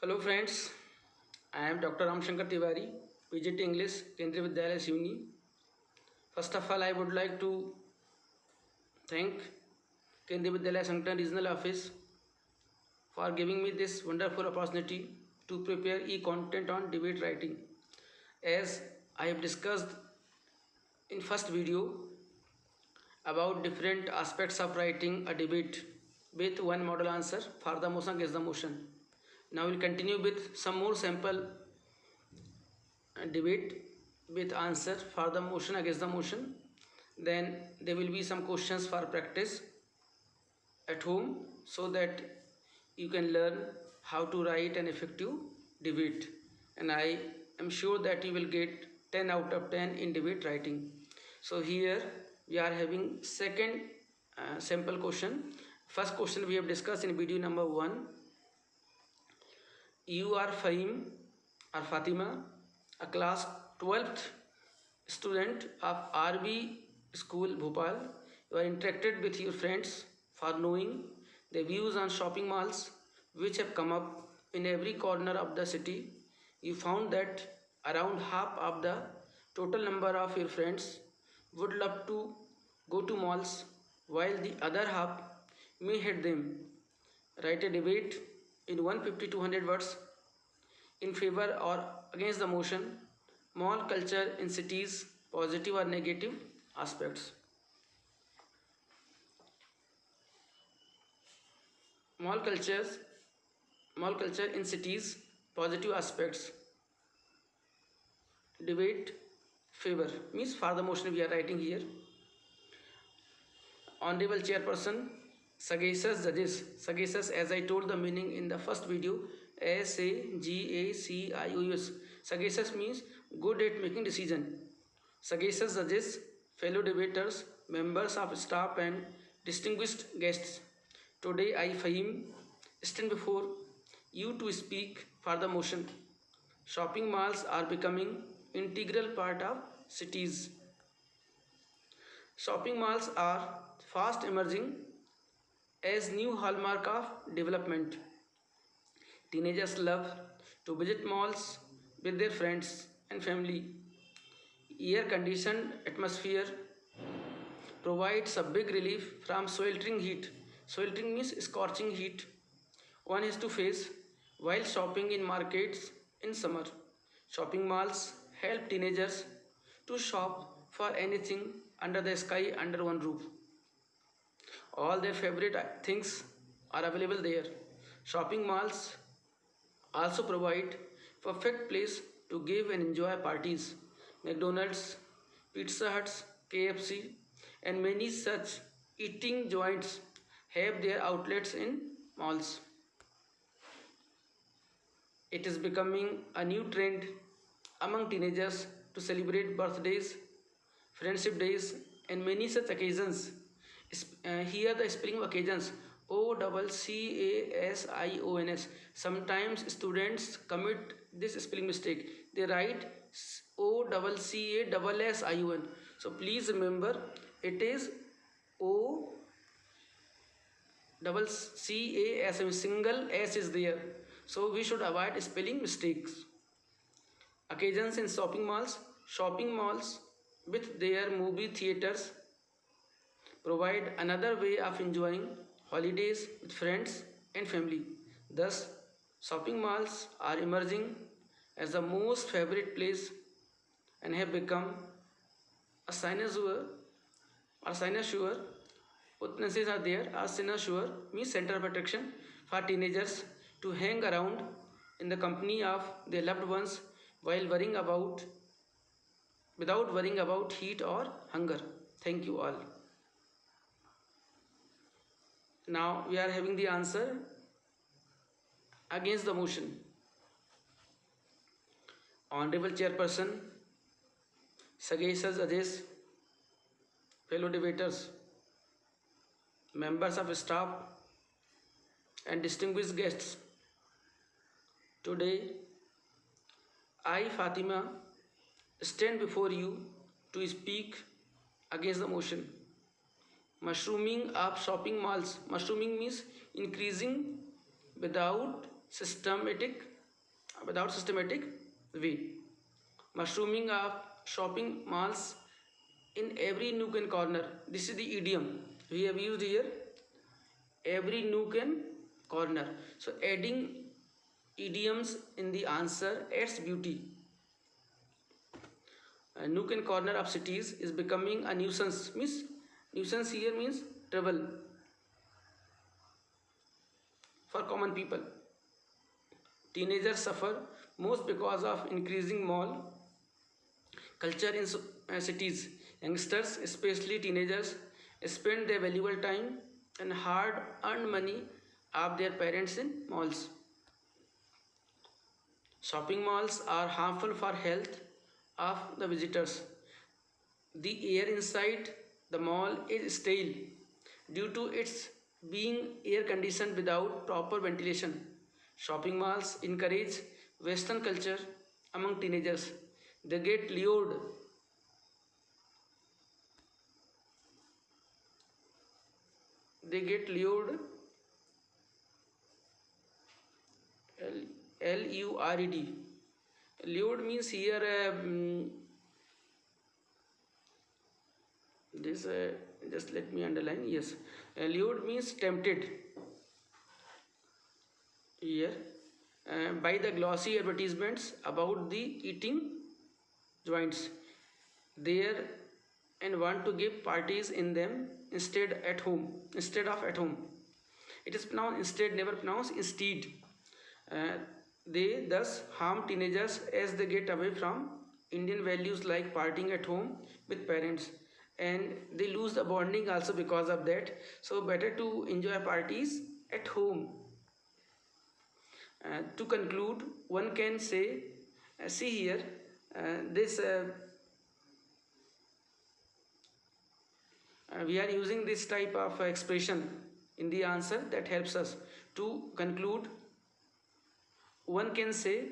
Hello friends, I am Dr. Ramshankar Tiwari, PGT English, Kendriya Vidyalaya Sivni. First of all, I would like to thank Kendriya Vidyalaya Sangatan Regional Office for giving me this wonderful opportunity to prepare e-content on debate writing. As I have discussed in first video about different aspects of writing a debate with one model answer for the motion against the motion. Now we'll continue with some more sample debate with answer for the motion against the motion. Then there will be some questions for practice at home so that you can learn how to write an effective debate, and I am sure that you will get 10 out of 10 in debate writing. So here we are having second sample question. First question we have discussed in video number 1. You are Fahim or Fatima, a class 12th student of RB School Bhopal. You are interacted with your friends for knowing the views on shopping malls which have come up in every corner of the city. You found that around half of the total number of your friends would love to go to malls while the other half may hate them. Write a debate in 150 to 100 words in favor or against the motion mall culture in cities, positive or negative aspects. Mall cultures, mall culture in cities, positive aspects. Debate favor means for the motion we are writing here. Honorable Chairperson sagacious judges. Sagacious, as I told the meaning in the first video, SAGACIOUS. Sagacious means good at making decision. Sagacious judges, fellow debaters, members of staff and distinguished guests. Today I, Fahim, stand before you to speak for the motion. Shopping malls are becoming integral part of cities. Shopping malls are fast emerging as new hallmark of development. Teenagers love to visit malls with their friends and family. Air conditioned atmosphere provides a big relief from sweltering heat. Sweltering means scorching heat one has to face while shopping in markets in summer. Shopping malls help teenagers to shop for anything under the sky under one roof. All their favorite things are available there. Shopping malls also provide perfect place to give and enjoy parties. McDonald's, Pizza Huts, KFC, and many such eating joints have their outlets in malls. It is becoming a new trend among teenagers to celebrate birthdays, friendship days, and many such occasions. Here the spelling occasions OCCASIONS. Sometimes students commit this spelling mistake. They write OCCASSION. So please remember it is OCCAS. Single S is there. So we should avoid spelling mistakes. Occasions in shopping malls. Shopping malls with their movie theaters provide another way of enjoying holidays with friends and family. Thus, shopping malls are emerging as the most favorite place and have become a cynosure or cynosure. Witnesses are there. A cynosure means center of attraction for teenagers to hang around in the company of their loved ones while without worrying about heat or hunger. Thank you all. Now we are having the answer against the motion. Honorable Chairperson, sagacious judges, fellow debaters, members of staff, and distinguished guests. Today, I, Fatima, stand before you to speak against the motion. Mushrooming of shopping malls. Mushrooming means increasing without systematic without systematic way. Mushrooming of shopping malls in every nook and corner. This is the idiom we have used here. Every nook and corner. So adding idioms in the answer adds beauty. A nook and corner of cities is becoming a nuisance. Means nuisance here means trouble for common people. Teenagers suffer most because of increasing mall culture in cities. Youngsters, especially teenagers, spend their valuable time and hard-earned money of their parents in malls. Shopping malls are harmful for health of the visitors. The air inside the mall is stale due to its being air conditioned without proper ventilation. Shopping malls encourage Western culture among teenagers. They get lured. They get lured. Lured. Lured means here this just let me underline. Yes, lured means tempted here by the glossy advertisements about the eating joints there and want to give parties in them instead of at home. It is pronounced instead, never pronounced instead. They thus harm teenagers as they get away from Indian values like partying at home with parents, and they lose the bonding also because of that. So better to enjoy parties at home. To conclude, one can say, see here, this we are using this type of expression in the answer that helps us to conclude. One can say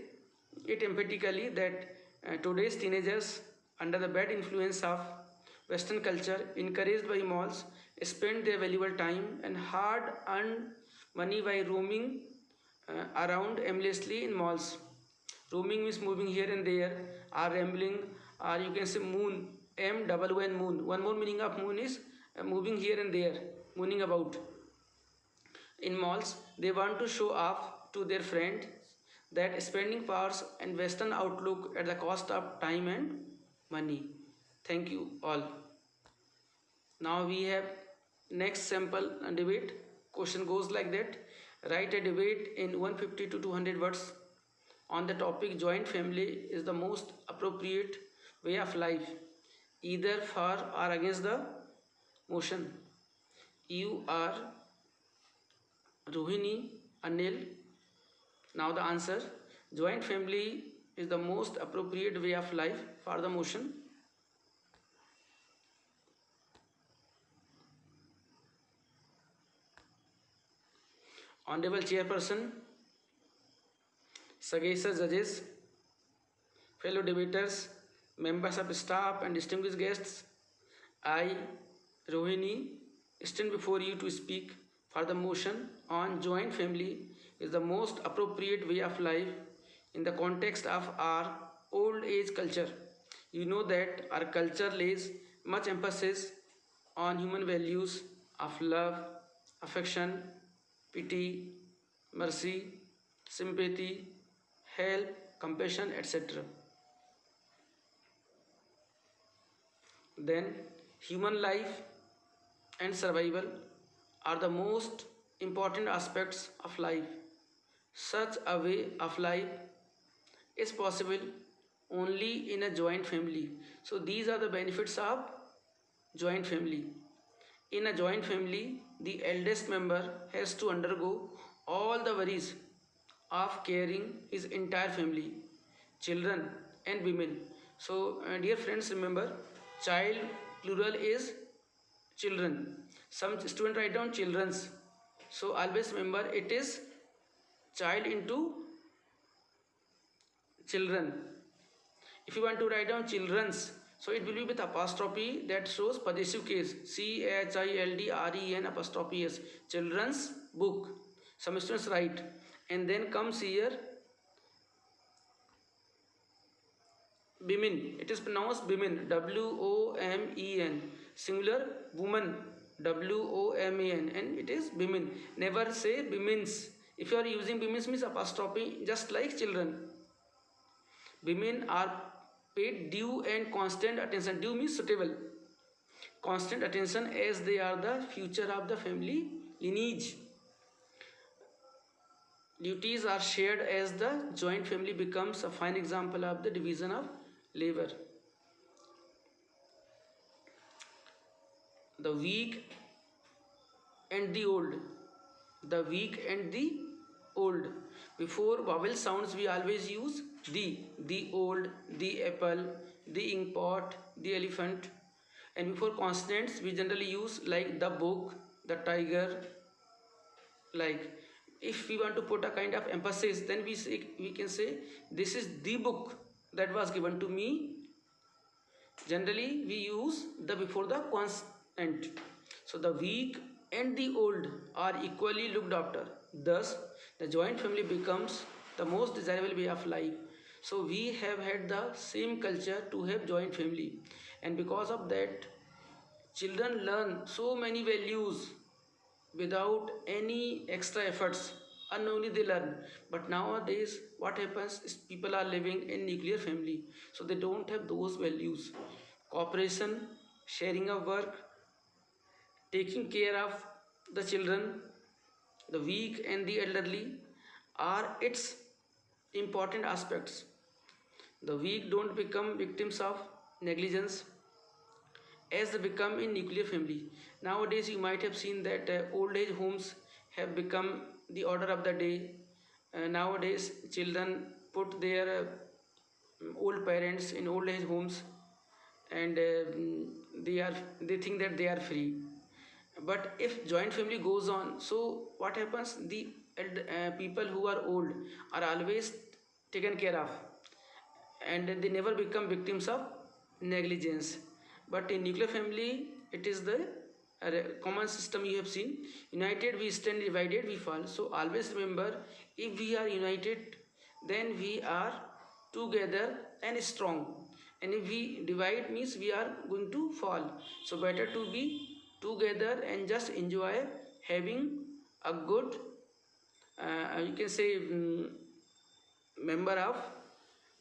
it emphatically that today's teenagers, under the bad influence of Western culture, encouraged by malls, spend their valuable time and hard-earned money by roaming around aimlessly in malls. Roaming means moving here and there, or rambling, or you can say moon, M-double-O-N, moon. One more meaning of moon is moving here and there, mooning about. In malls, they want to show off to their friends that spending powers and Western outlook at the cost of time and money. Thank you all. Now we have next sample debate. Question goes like that. Write a debate in 150 to 200 words on the topic joint family is the most appropriate way of life, either for or against the motion. You are Rohini, Anil. Now the answer, joint family is the most appropriate way of life for the motion. Honorable Chairperson, Sagacious judges, fellow debaters, members of staff and distinguished guests, I, Rohini, stand before you to speak for the motion on joint family is the most appropriate way of life in the context of our old age culture. You know that our culture lays much emphasis on human values of love, affection, pity, mercy, sympathy, help, compassion, etc. Then human life and survival are the most important aspects of life. Such a way of life is possible only in a joint family. So these are the benefits of joint family. In a joint family, the eldest member has to undergo all the worries of caring his entire family, children and women. So dear friends, remember, child plural is children. Some student write down children's. So always remember it is child into children. If you want to write down children's, so it will be with apostrophe that shows possessive case. CHILDREN apostrophe S. Children's book. Some students write. And then comes here women. It is pronounced women, women. Singular woman, woman, and it is women. Never say women's. If you are using women's means apostrophe, just like children. Women are paid due and constant attention. Due means suitable. Constant attention as they are the future of the family lineage. Duties are shared as the joint family becomes a fine example of the division of labor. The weak and the old. The weak and the old. Before vowel sounds we always use the old, the apple, the ink pot, the elephant. And before consonants we generally use like the book, the tiger. Like if we want to put a kind of emphasis, then we can say this is the book that was given to me. Generally we use the before the consonant. So the weak and the old are equally looked after. Thus the joint family becomes the most desirable way of life. So we have had the same culture to have joint family, and because of that children learn so many values without any extra efforts. Unknowingly they learn. But nowadays what happens is people are living in nuclear family, so they don't have those values. Cooperation, sharing of work, taking care of the children, the weak and the elderly are its important aspects. The weak don't become victims of negligence as they become in nuclear family. Nowadays, you might have seen that old age homes have become the order of the day. Nowadays, children put their old parents in old age homes, and they think that they are free. But if joint family goes on, so what happens? The people who are old are always taken care of, and they never become victims of negligence. But in nuclear family it is the common system. You have seen, united we stand, divided we fall. So always remember, if we are united then we are together and strong, and if we divide means we are going to fall. So better to be together and just enjoy having a good you can say member of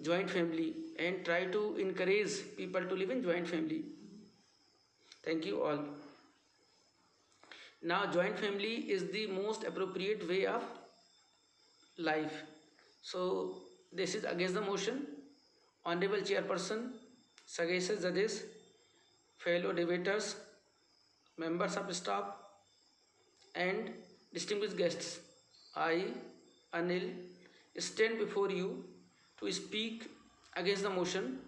joint family, and try to encourage people to live in joint family. Thank you all. Now joint family is the most appropriate way of life. So this is against the motion. Honorable chairperson, sagacious judges, fellow debaters, members of staff, and distinguished guests, I, Anil, stand before you to speak against the motion.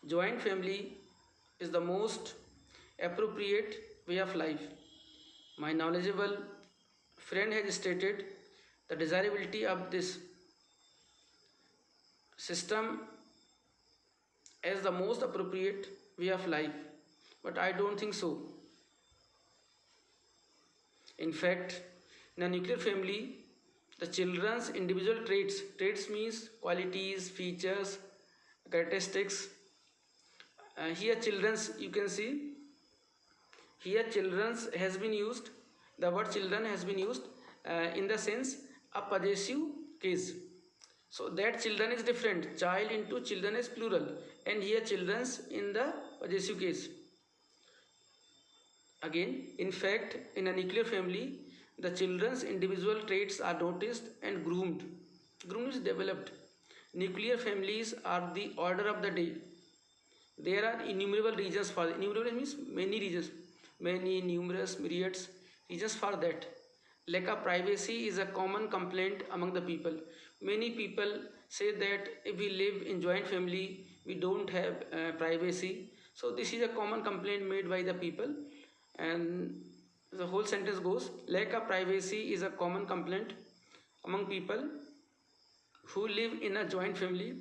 Joint family is the most appropriate way of life. My knowledgeable friend has stated the desirability of this system as the most appropriate way of life, but I don't think so. In fact, in a nuclear family, the children's individual traits means qualities, features, characteristics. Here children's, you can see, here children's has been used, the word children has been used in the sense a possessive case. So that children is different, child into children is plural, and here children's in the possessive case. Again, in fact, in a nuclear family, the children's individual traits are noticed and groomed. Groomed is developed. Nuclear families are the order of the day. There are innumerable reasons for it. Innumerable means many reasons, many, numerous, myriads reasons for that. Lack of privacy is a common complaint among the people. Many people say that if we live in joint family, we don't have privacy. So this is a common complaint made by the people, and the whole sentence goes, lack of privacy is a common complaint among people who live in a joint family.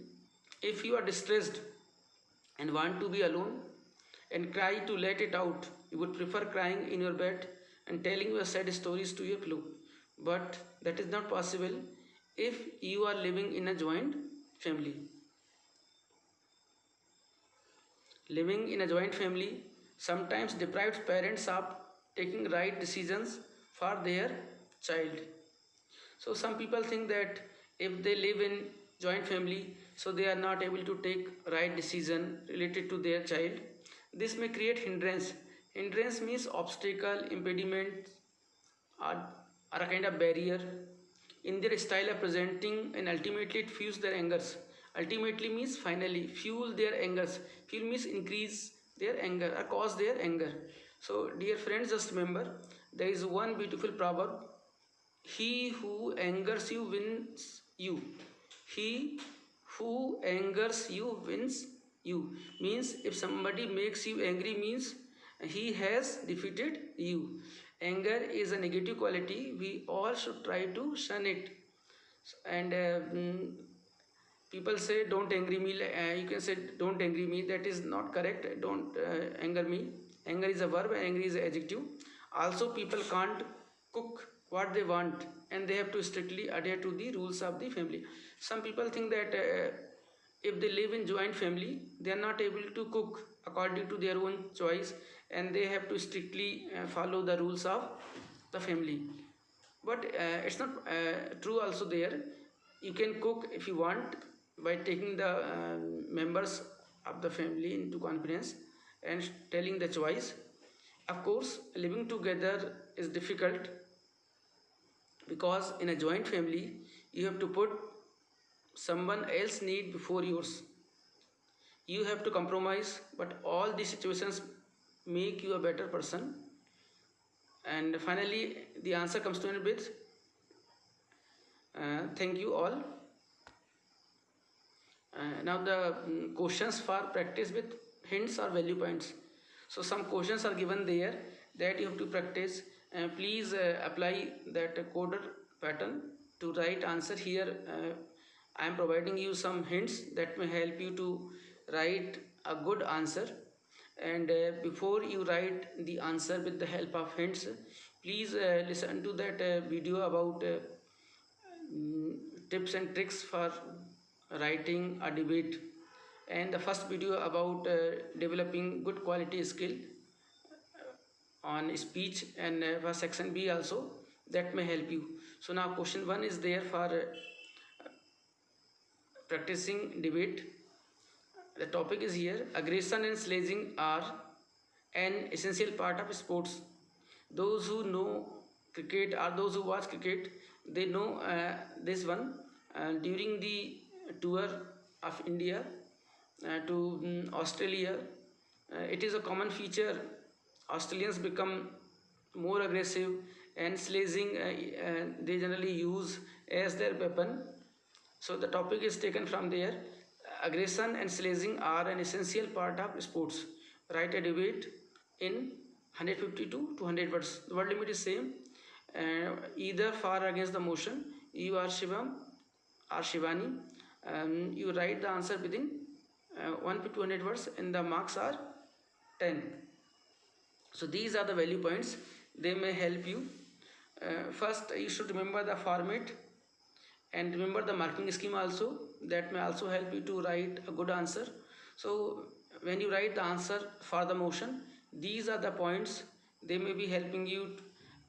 If you are distressed and want to be alone and cry to let it out, you would prefer crying in your bed and telling your sad stories to your pillow. But that is not possible if you are living in a joint family. Living in a joint family sometimes deprives parents of taking right decisions for their child. So some people think that if they live in joint family, so they are not able to take right decision related to their child. This may create hindrance. Hindrance means obstacle, impediment, or, or a kind of barrier in their style of presenting, and ultimately it fuels their angers. Ultimately means finally fuel their angers. Fuel means increase their anger or cause their anger. So dear friends, just remember there is one beautiful proverb: he who angers you wins you. He who angers you wins you. Means if somebody makes you angry, means he has defeated you. Anger is a negative quality. We all should try to shun it. And people say don't angry me, you can say don't angry me, that is not correct. Don't anger me. Anger is a verb and angry is an adjective. Also people can't cook what they want, and they have to strictly adhere to the rules of the family. Some people think that if they live in joint family, they are not able to cook according to their own choice, and they have to strictly follow the rules of the family. But it's not true also there. You can cook if you want, by taking the members of the family into confidence and telling the choice. Of course living together is difficult, because in a joint family you have to put someone else need before yours. You have to compromise, but all these situations make you a better person. And finally the answer comes to an with thank you all. Now the questions for practice with hints or value points. So some questions are given there that you have to practice. Please apply that coder pattern to write answer here. I am providing you some hints that may help you to write a good answer. And before you write the answer with the help of hints, please listen to that video about tips and tricks for writing a debate, and the first video about developing good quality skill on speech, and for section B also, that may help you. So now question 1 is there for practicing debate. The topic is here: aggression and sledging are an essential part of sports. Those who know cricket or those who watch cricket, they know this one. During the tour of India to Australia, it is a common feature. Australians become more aggressive, and sledging they generally use as their weapon. So the topic is taken from there. Aggression and sledging are an essential part of sports. Write a debate in 150 to 200 words. The word limit is same. Either for or against the motion, you are Shivam or Shivani. You write the answer within 1 to 200 words, and the marks are 10. So these are the value points. They may help you. First, you should remember the format, and remember the marking scheme also. That may also help you to write a good answer. So when you write the answer for the motion, these are the points. They may be helping you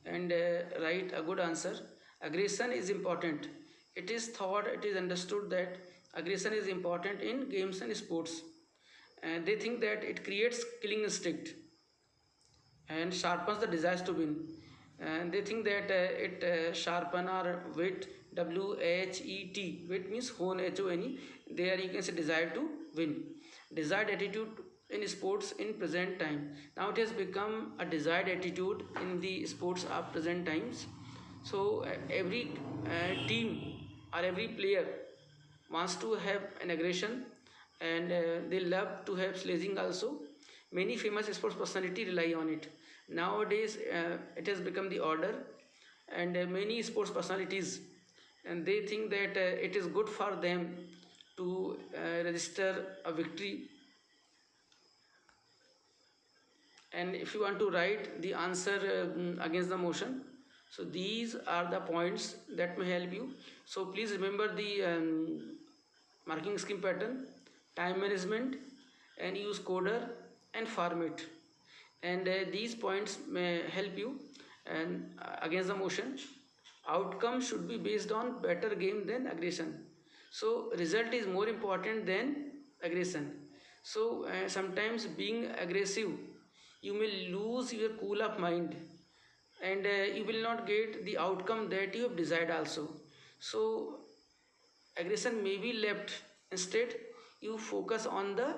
and write a good answer. Aggression is important. It is thought, it is understood that aggression is important in games and sports, and they think that it creates killing instinct and sharpens the desires to win. And they think that it sharpen or wit, WHET, wit means hone, HONE. There you can say desire to win. Desired attitude in sports in present time. Now it has become a desired attitude in the sports of present times. So every team or every player wants to have an aggression, and they love to have sledging also. Many famous sports personality rely on it. Nowadays it has become the order, and many sports personalities, and they think that it is good for them to register a victory. And if you want to write the answer against the motion, So these are the points that may help you. So please remember the marking scheme pattern, time management, and use coder and format. And these points may help you and against the motion. Outcome should be based on better game than aggression. So result is more important than aggression. So sometimes being aggressive, you may lose your cool of mind, and you will not get the outcome that you have desired also. So aggression may be left. Instead, you focus on the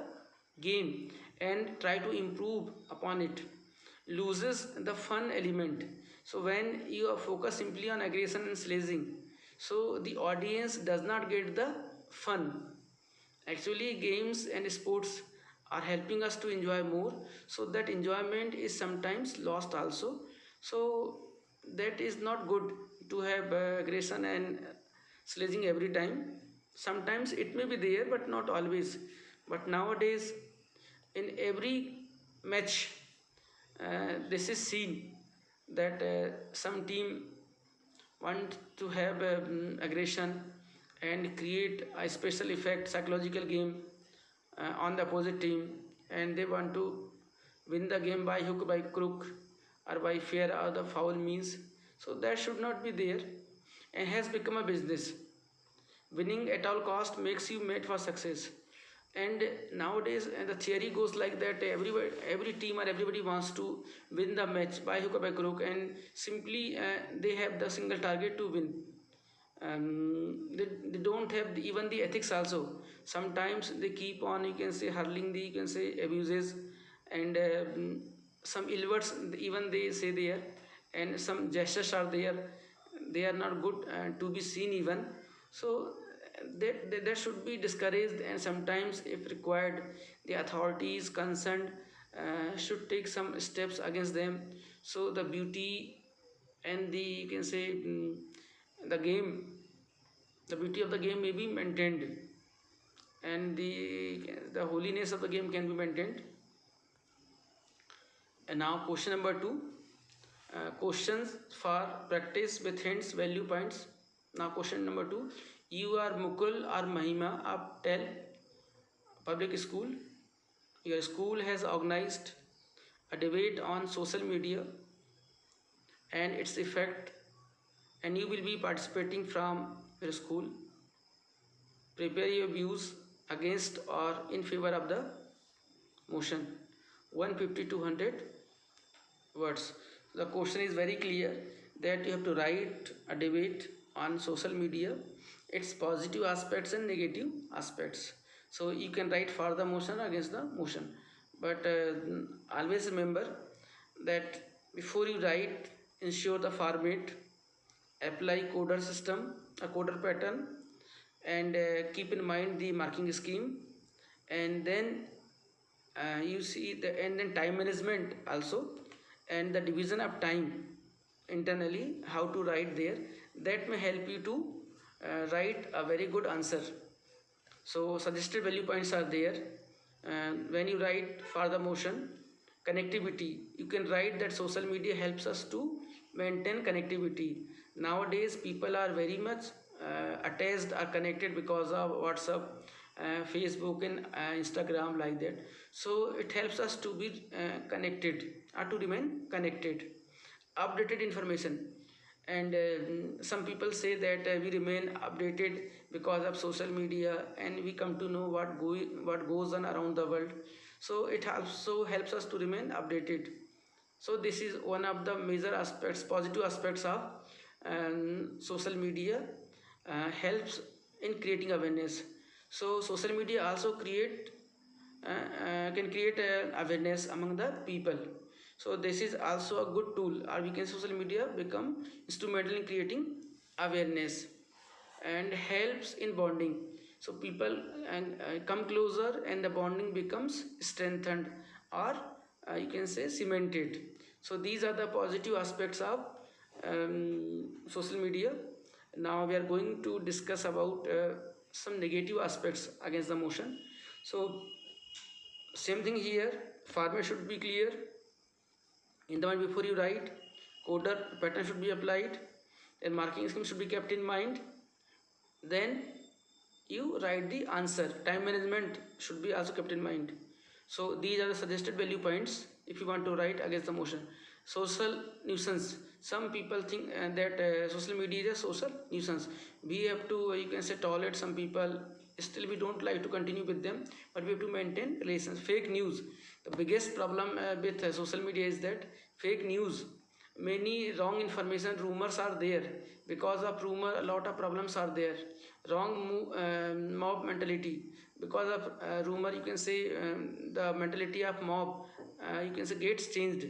game and try to improve upon it. Loses the fun element. So when you are focused simply on aggression and sledging, so the audience does not get the fun. Actually, games and sports are helping us to enjoy more, so that enjoyment is sometimes lost also. So that is not good to have aggression and sledging every time. Sometimes it may be there, but not always. But nowadays, in every match, this is seen that some team want to have aggression and create a special effect psychological game on the opposite team, and they want to win the game by hook by crook or by fair or the foul means. So that should not be there, and has become a business. Winning at all cost makes you made for success. And nowadays the theory goes like that every team or everybody wants to win the match by hook or by crook, and simply they have the single target to win. They don't have even the ethics also. Sometimes they keep on, you can say, hurling the, you can say, abuses, and some ill words even they say there, and some gestures are there, they are not good to be seen even. So that should be discouraged, and sometimes if required the authorities concerned should take some steps against them, so the beauty and the, you can say, the game, the beauty of the game may be maintained, and the holiness of the game can be maintained. And now question number 2, questions for practice with hints, value points. Now question number 2, you are Mukul or Mahima of Tell public school. Your school has organized a debate on social media and its effect, and you will be participating from your school. Prepare your views against or in favor of the motion. 150 to 100 words. The question is very clear that you have to write a debate on social media, its positive aspects and negative aspects. So you can write for the motion or against the motion, but always remember that before you write, ensure the format, apply coder system, a coder pattern, and keep in mind the marking scheme, and then you see the, and then time management also, and the division of time internally, how to write there, that may help you to write a very good answer. So suggested value points are there. When you write for the motion, connectivity, you can write that social media helps us to maintain connectivity. Nowadays people are very much attached or connected because of WhatsApp, Facebook, and Instagram, like that. So it helps us to be connected or to remain connected. Updated information, and some people say that we remain updated because of social media, and we come to know what goes on around the world. So it also helps us to remain updated. So this is one of the major aspects, positive aspects of social media, helps in creating awareness. So social media also can create awareness among the people. So this is also a good tool, or we can, social media become instrumental in creating awareness and helps in bonding. So people come closer, and the bonding becomes strengthened, or you can say cemented. So these are the positive aspects of social media. Now we are going to discuss about some negative aspects against the motion. So same thing here, format should be clear in the mind before you write. coder pattern should be applied, then marking scheme should be kept in mind, then you write the answer. Time management should be also kept in mind. So these are the suggested value points if you want to write against the motion. Social nuisance. Some people think that social media is a social nuisance. We have to, you can say, tolerate some people. Still, we don't like to continue with them, but we have to maintain relations. Fake news. The biggest problem with social media is that fake news. Many wrong information, rumors are there. Because of rumor, a lot of problems are there. Wrong mob mentality. Because of rumor, you can say the mentality of mob, you can say, gets changed.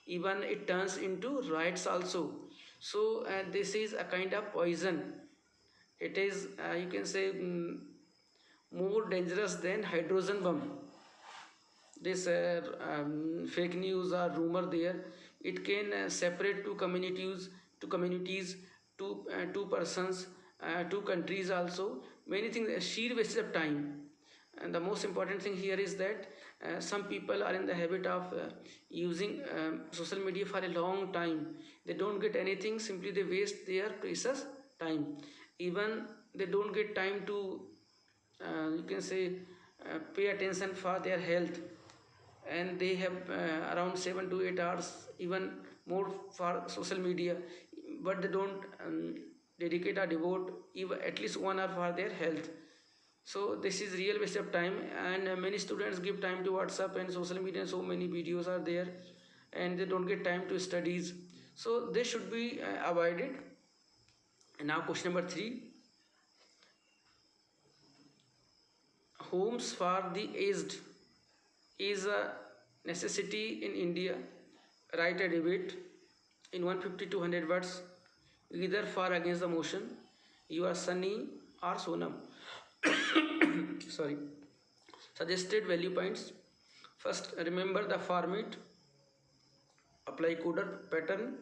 Even it turns into riots also. So this is a kind of poison. It is, you can say, more dangerous than hydrogen bomb. This fake news or rumor there, it can separate two communities, two persons, two countries also. Many things, sheer waste of time. And the most important thing here is that some people are in the habit of using social media for a long time. They don't get anything, simply they waste their precious time. Even they don't get time to, you can say, pay attention for their health, and they have around 7 to 8 hours, even more, for social media, but they don't dedicate or devote even at least 1 hour for their health. So this is real waste of time, and many students give time to WhatsApp and social media, and so many videos are there, and they don't get time to studies. So this should be avoided. And now question number 3. Homes for the aged is a necessity in India. Write a debate in 150 to 100 words, either for or against the motion. You are Sunny or Sonam. Sorry. Suggested value points. First, remember the format, apply coder pattern,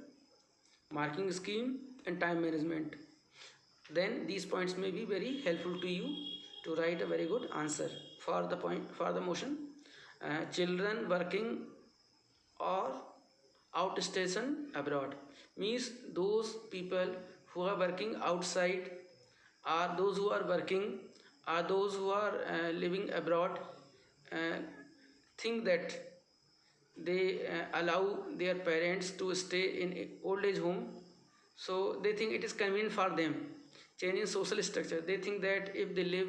marking scheme, and time management. Then these points may be very helpful to you to write a very good answer for the motion. Children working or outstation abroad means those people who are working outside, or those who are working, or those who are living abroad, uh, think that they allow their parents to stay in a old age home. So they think it is convenient for them. Changing social structure, they think that if they live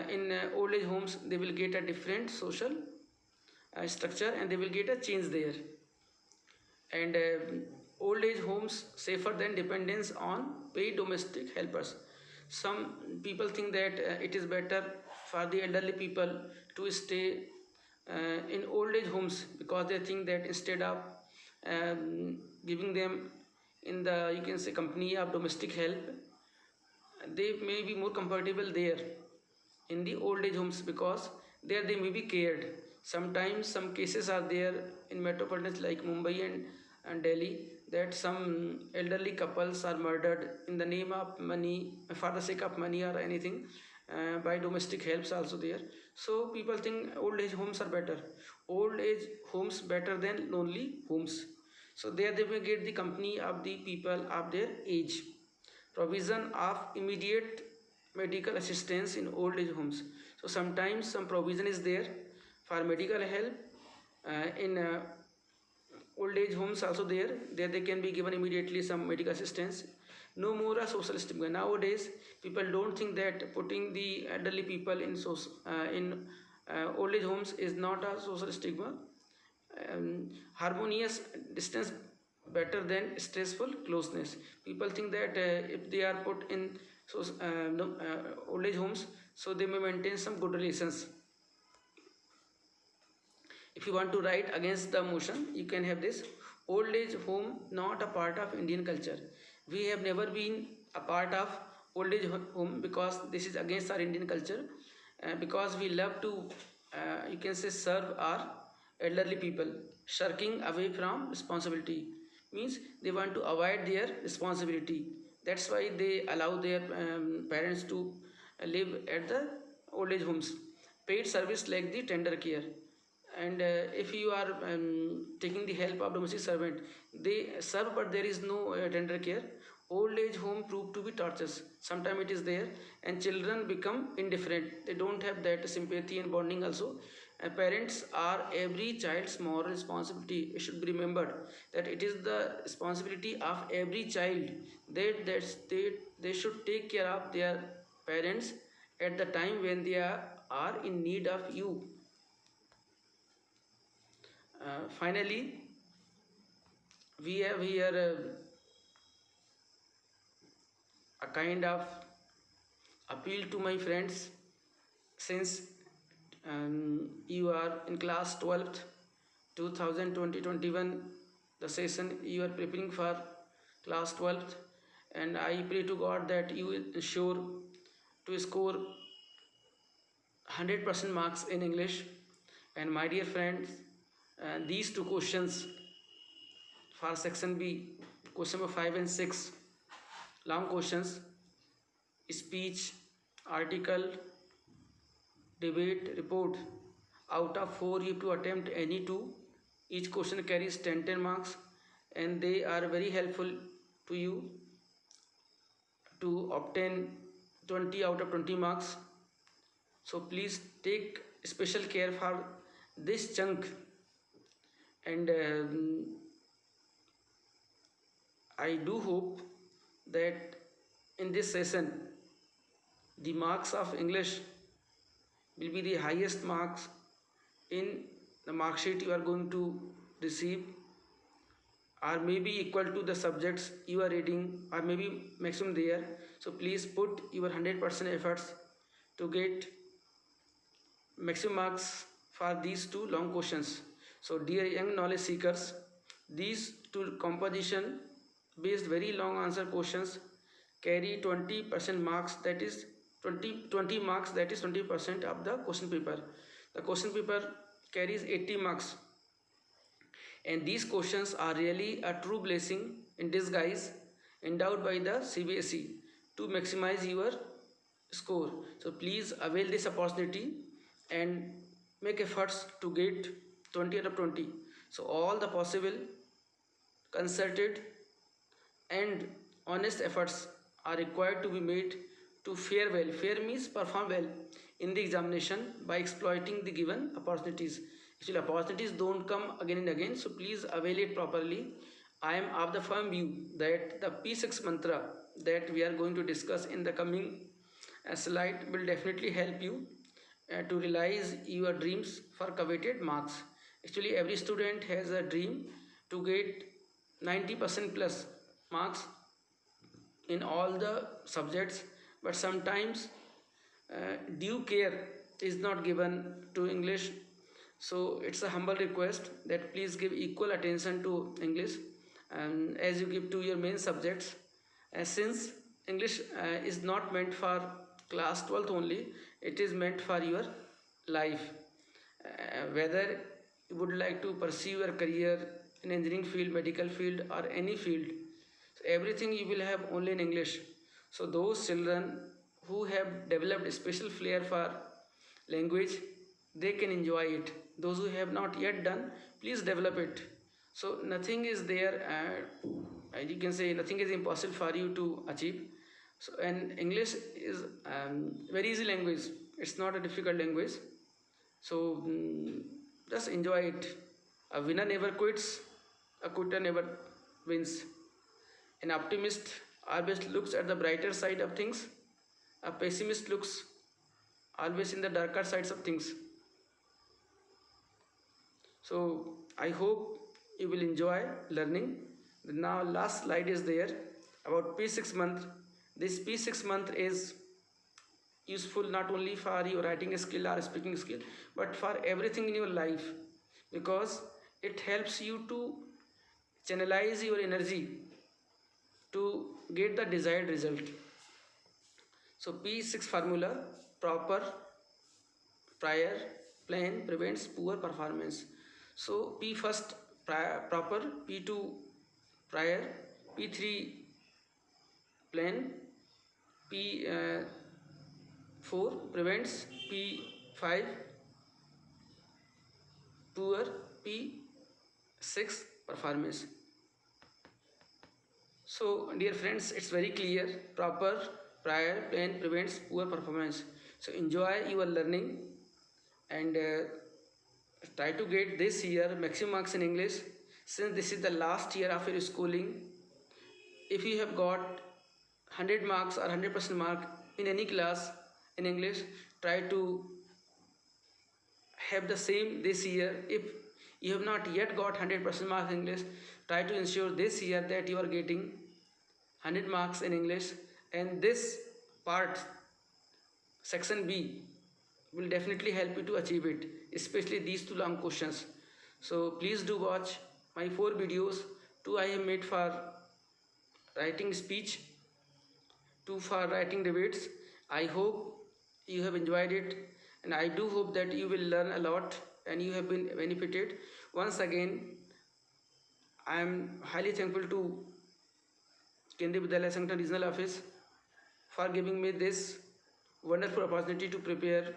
in old age homes, they will get a different social structure, and they will get a change there. And old age homes safer than dependence on paid domestic helpers. Some people think that it is better for the elderly people to stay in old age homes, because they think that instead of giving them in the, you can say, company of domestic help, they may be more comfortable there in the old age homes, because there they may be cared. Sometimes some cases are there in metropolitans like Mumbai and Delhi, that some elderly couples are murdered in the name of money, for the sake of money or anything, by domestic helps also there. So people think old age homes are better. Old age homes better than lonely homes. So there they may get the company of the people of their age. Provision of immediate medical assistance in old age homes. So sometimes some provision is there for medical help in old age homes also there they can be given immediately some medical assistance. No more a social stigma. Nowadays people don't think that putting the elderly people in old age homes is not a social stigma. Harmonious distance better than stressful closeness. People think that if they are put in no, old age homes, so they may maintain some good relations. If you want to write against the motion, you can have this: old age home not a part of Indian culture. We have never been a part of old age home, because this is against our Indian culture. Because we love to, you can say, serve our elderly people. Shirking away from responsibility means they want to avoid their responsibility. That's why they allow their parents to live at the old age homes. Paid service like the tender care. and if you are taking the help of domestic servant, they serve but there is no tender care. Old age home prove to be torturous. Sometimes it is there, and children become indifferent. They don't have that sympathy and bonding also. Parents are every child's moral responsibility. It should be remembered that it is the responsibility of every child they should take care of their parents at the time when they are in need of you. Finally, we have here a kind of appeal to my friends. Since you are in class 12th 2020-21, the session you are preparing for class 12th, and I pray to God that you ensure to score 100% marks in English. And my dear friends, these two questions for section B, question number 5 and 6, long questions, speech, article, debate, report. Out of 4 you have to attempt any two. Each question carries 10 marks, and they are very helpful to you to obtain 20 out of 20 marks. So please take special care for this chunk. And I do hope that in this session the marks of English will be the highest marks in the mark sheet you are going to receive, or maybe equal to the subjects you are reading, or maybe maximum there. So please put your 100% efforts to get maximum marks for these two long questions. So dear young knowledge seekers, these two composition based very long answer questions carry 20% marks, that is 20 marks, that is 20% of the question paper. The question paper carries 80 marks, and these questions are really a true blessing in disguise endowed by the CBSE to maximize your score. So please avail this opportunity and make efforts to get 20 out of 20. So all the possible concerted and honest efforts are required to be made to fare well. Fare means perform well in the examination by exploiting the given opportunities. Actually, opportunities don't come again and again, so please avail it properly. I am of the firm view that the P6 mantra that we are going to discuss in the coming slide will definitely help you to realize your dreams for coveted marks. Actually, every student has a dream to get 90% plus marks in all the subjects, but sometimes due care is not given to English. So it's a humble request that please give equal attention to English, and as you give to your main subjects, since English is not meant for class 12th only, it is meant for your life. Whether you would like to pursue your career in engineering field, medical field, or any field, so everything you will have only in English. So those children who have developed a special flair for language, they can enjoy it. Those who have not yet done, please develop it. So nothing is there, you can say nothing is impossible for you to achieve. So, and English is very easy language. It's not a difficult language. So just enjoy it. A winner never quits. A quitter never wins. An optimist always looks at the brighter side of things. A pessimist looks always in the darker sides of things. So I hope you will enjoy learning. Now last slide is there about P6 month. This P6 month is useful not only for your writing skill or speaking skill, but for everything in your life, because it helps you to channelize your energy to get the desired result. So P6 formula: proper, prior, plan prevents poor performance. So P first proper, P2 prior, P3 plan, P4 prevents, P5 poor P6 performance. So, dear friends, it's very clear. Proper prior plan prevents poor performance. So, enjoy your learning and try to get this year maximum marks in English. Since this is the last year of your schooling, if you have got 100 marks or 100% mark in any class in English, try to have the same this year. If you have not yet got 100% marks in English, try to ensure this year that you are getting 100 marks in English, and this part, section B, will definitely help you to achieve it, especially these two long questions. So please do watch my 4 videos. 2 I have made for writing speech, 2 for writing debates. I hope you have enjoyed it, and I do hope that you will learn a lot and you have been benefited. Once again, I am highly thankful to Kendriya Vidyalaya Sangathan Regional Office for giving me this wonderful opportunity to prepare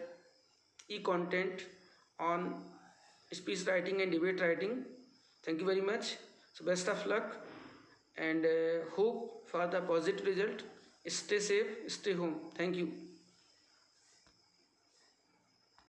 e-content on speech writing and debate writing. Thank you very much. So best of luck, and hope for the positive result. Stay safe, stay home. Thank you.